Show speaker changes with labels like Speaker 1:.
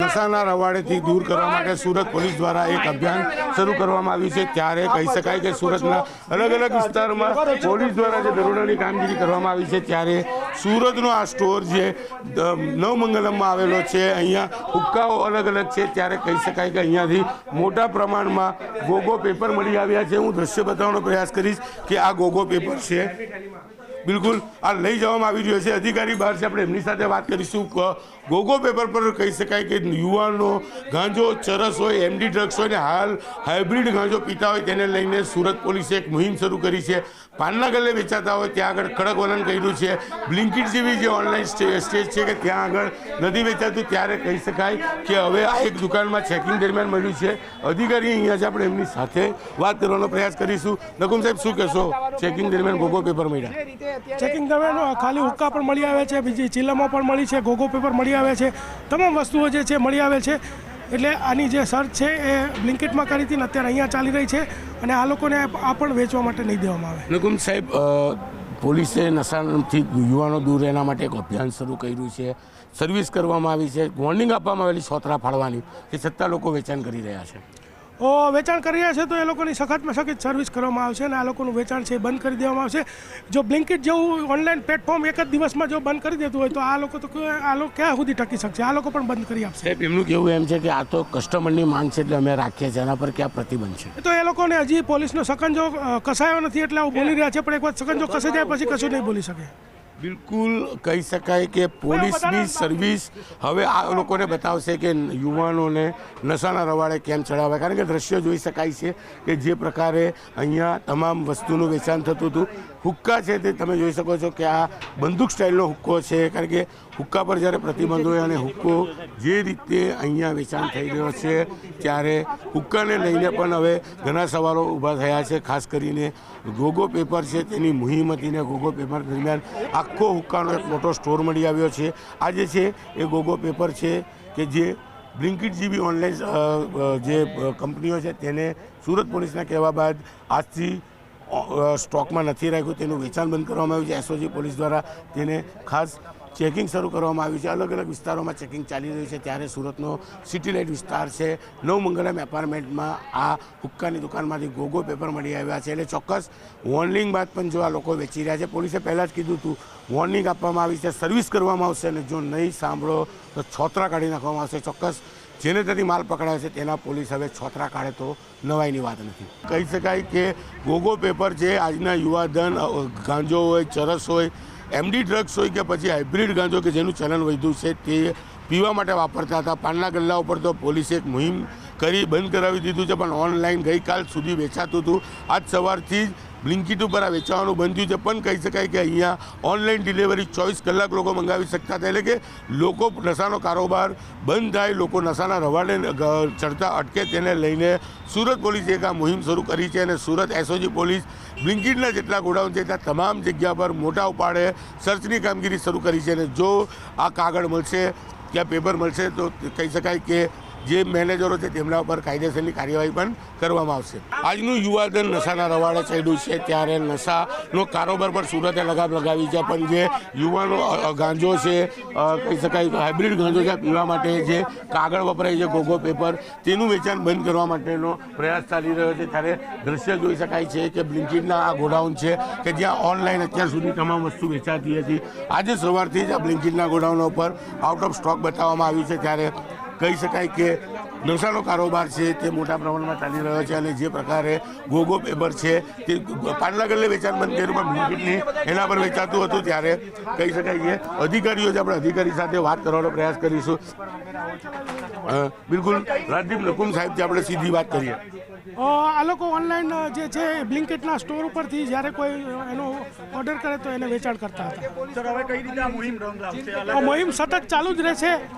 Speaker 1: નશાના રવાડેથી દૂર કરવા માટે સુરત પોલીસ દ્વારા એક અભિયાન શરૂ કરવામાં આવ્યું છે। ત્યારે કહી શકાય કે સુરતના અલગ અલગ વિસ્તારમાં પોલીસ દ્વારા જે દરોડાની કામગીરી કરવામાં આવી છે, ત્યારે સુરતનો આ સ્ટોર જે નવમંગલમમાં આવેલો છે, અહીંયા હુક્કાઓ અલગ અલગ છે। ત્યારે કહી શકાય કે અહીંયાથી મોટા પ્રમાણમાં ગોગો પેપર મળી આવ્યા છે। હું દ્રશ્ય બતાવવાનો પ્રયાસ કરીશ કે આ ગોગો પેપર છે, બિલકુલ આ લઈ જવામાં આવી રહ્યો છે। અધિકારી બહાર છે, આપણે એમની સાથે વાત કરીશું। ગોગો પેપર પર કહી શકાય કે યુવાનો ગાંજો, ચરસ હોય, એમડી ડ્રગ્સ હોય ને હાલ હાઇબ્રિડ ગાંજો પીતા હોય, તેને લઈને સુરત પોલીસે એક મુહિમ શરૂ કરી છે। પાનના ગલ્લે વેચાતા હોય ત્યાં આગળ કડક વલણ કર્યું છે। બ્લિંકિટ જેવી જે ઓનલાઈન સ્ટેજ છે કે ત્યાં આગળ નથી વેચાતું, ત્યારે કહી શકાય કે હવે આ એક દુકાનમાં ચેકિંગ દરમિયાન મળ્યું છે। અધિકારી અહીંયા છે, આપણે એમની સાથે વાત કરવાનો પ્રયાસ કરીશું। નકુમ સાહેબ, શું કહેશો? ચેકિંગ દરમિયાન ગોગો પેપર મળ્યા?
Speaker 2: ચેકિંગ દરમિયાન ખાલી હુક્કા પણ મળી આવે છે, બીજી ચિલ્લમો પણ મળી છે, ગોગો પેપર મળી આવે છે, તમામ વસ્તુઓ જે છે મળી આવે છે। એટલે આની જે સર્ચ છે એ બ્લિંકિટમાં કરી હતી ને અત્યારે અહીંયા ચાલી રહી છે, અને આ લોકોને આ પણ વેચવા માટે નહીં દેવામાં આવે।
Speaker 1: નકુમ સાહેબ, પોલીસે નશાથી યુવાનો દૂર એના માટે એક અભિયાન શરૂ કર્યું છે, સર્વિસ કરવામાં આવી છે, વોર્નિંગ આપવામાં આવેલી સોતરા ફાળવાની, કે છતાં લોકો વેચાણ કરી રહ્યા છે।
Speaker 2: વેચાણ કરી રહ્યા છે તો એ લોકોની સખતમાં સખત સર્વિસ કરવામાં આવશે અને આ લોકોનું વેચાણ છે એ બંધ કરી દેવામાં આવશે। જો બ્લિંકિટ જેવું ઓનલાઈન પ્લેટફોર્મ એક જ દિવસમાં જો બંધ કરી દેતું હોય તો આ લોકો ક્યાં સુધી ટકી શકશે? આ લોકો પણ બંધ કરી આપશે।
Speaker 1: સાહેબ, એમનું કહેવું એમ છે કે આ તો કસ્ટમરની માંગ છે એટલે અમે રાખીએ છીએ, એના પર ક્યાં પ્રતિબંધ છે?
Speaker 2: તો એ લોકોને હજી પોલીસનો સકંજો કસાયો નથી એટલે આવું બોલી રહ્યા છે, પણ એક વખત સકંજો કસાઈ જાય પછી કશું નહીં બોલી શકે।
Speaker 1: બિલકુલ કહી શકાય કે પોલીસની સર્વિસ હવે આ લોકોને બતાવશે કે યુવાનોને નશાના રવાડે કેમ ચડાવાય, કારણ કે દ્રશ્ય જોઈ શકાય છે કે જે પ્રકારે અહીંયા તમામ વસ્તુનું વેચાણ થતું હતું। હુક્કા છે તે તમે જોઈ શકો છો કે આ બંદૂક સ્ટાઇલનો હુક્કો છે, કારણ કે હુક્કા પર જ્યારે પ્રતિબંધ હોય અને હુક્કો જે રીતે અહીંયા વેચાણ થઈ રહ્યો છે, ત્યારે હુક્કાને લઈને પણ હવે ઘણા સવાલો ઊભા થયા છે। ખાસ કરીને ગોગો પેપર છે તેની મુહિમ હતી ને ગોગો પેપર દરમિયાન આખો હુક્કાનો એક મોટો સ્ટોર મળી આવ્યો છે। આ જે છે એ ગોગો પેપર છે કે જે બ્લિંકિટ જેવી ઓનલાઈન જે કંપનીઓ છે તેને સુરત પોલીસના કહેવા બાદ આજથી સ્ટોકમાં નથી રાખ્યું, તેનું વેચાણ બંધ કરવામાં આવ્યું છે। એસઓજી પોલીસ દ્વારા તેને ખાસ ચેકિંગ શરૂ કરવામાં આવ્યું છે। અલગ અલગ વિસ્તારોમાં ચેકિંગ ચાલી રહ્યું છે। ત્યારે સુરતનો સિટી લાઇટ વિસ્તાર છે, નવમંગલમ એપાર્ટમેન્ટમાં આ હુક્કાની દુકાનમાંથી ગોગો પેપર મળી આવ્યા છે। એટલે ચોક્કસ વોર્નિંગ બાદ પણ જો આ લોકો વેચી રહ્યા છે, પોલીસે પહેલાં જ કીધું હતું વોર્નિંગ આપવામાં આવી છે, સર્વિસ કરવામાં આવશે અને જો નહીં સાંભળો તો છોતરા કાઢી નાખવામાં આવશે। ચોક્કસ જેને ત્યાંથી માલ પકડાય છે તેના પોલીસ હવે છોતરા કાઢે તો નવાઈની વાત નથી। કહી શકાય કે ગોગો પેપર જે આજના યુવાધન ગાંજો હોય, ચરસ હોય, એમડી ડ્રગ્સ હોય કે પછી હાઇબ્રિડ ગાંજો કે જેનું ચલણ વધ્યું છે તે પીવા માટે વાપરતા હતા। પાનના ગલ્લા ઉપર તો પોલીસે એક મુહિમ કરી બંધ કરાવી દીધું છે, પણ ઓનલાઈન ગઈકાલ સુધી વેચાતું હતું। આજ સવારથી જ બ્લિંકિટ ઉપર આ વેચાવાનું બંધ થયું છે, પણ કહી શકાય કે અહીંયા ઓનલાઈન ડિલિવરી 24 કલાક લોકો મંગાવી શકતા હતા। એટલે કે લોકો નશાનો કારોબાર બંધ થાય, લોકો નશાના રવાડે ચડતા અટકે, તેને લઈને સુરત પોલીસે એક આ મુહિમ શરૂ કરી છે અને સુરત એસઓજી પોલીસ બ્લિંકિટના જેટલા ગોડાઉન છે ત્યાં તમામ જગ્યા પર મોટા ઉપાડે સર્ચની કામગીરી શરૂ કરી છે। અને જો આ કાગળ મળશે, ત્યાં પેપર મળશે તો કહી શકાય કે જે મેનેજરો છે તેમના ઉપર કાયદેસરની કાર્યવાહી પણ કરવામાં આવશે। આજનું યુવાધન નશાના રવાડે ચડ્યું છે, ત્યારે નશાનો કારોબાર પર સુરતે લગામ લગાવી છે, પણ જે યુવાનો ગાંજો છે, કહી શકાય હાઇબ્રિડ ગાંજો છે પીવા માટે જે કાગળ વપરાય છે ગોગો પેપર, તેનું વેચાણ બંધ કરવા માટેનો પ્રયાસ ચાલી રહ્યો છે। ત્યારે દ્રશ્ય જોઈ શકાય છે કે બ્લિંકિટના આ ગોડાઉન છે કે જ્યાં ઓનલાઈન અત્યાર સુધી તમામ વસ્તુ વેચાતી હતી, આજે સવારથી જ આ બ્લિંકિટના ગોડાઉનો ઉપર આઉટ ઓફ સ્ટોક બતાવવામાં આવ્યું છે। ત્યારે કહી શકાય કે નશાનો કારોબાર છે તે મોટા પ્રમાણમાં ચાલી રહ્યો છે અને જે પ્રકારે ગોગો પેપર છે તે પાનના ગલ્લે વેચાણ બંધ કર્યું, પણ બ્લિંકિટની એના પર વેચાતું હતું। ત્યારે કહી શકાય કે અધિકારીઓ છે, આપણે અધિકારી સાથે વાત કરવાનો પ્રયાસ કરીશું। બિલકુલ રાજદીપ નકુમ સાહેબથી આપણે સીધી વાત કરીએ।
Speaker 2: આ લોકો ઓનલાઈન જે છે બ્લિંકિટના સ્ટોર ઉપરથી જ્યારે કોઈ એનો ઓર્ડર કરે તો એને વેચાણ કરતા હતા।
Speaker 3: સર, હવે કઈ રીતે આ મુહિમ રંગ લાવશે?
Speaker 2: મુહિમ સતત ચાલુ જ રહેશે।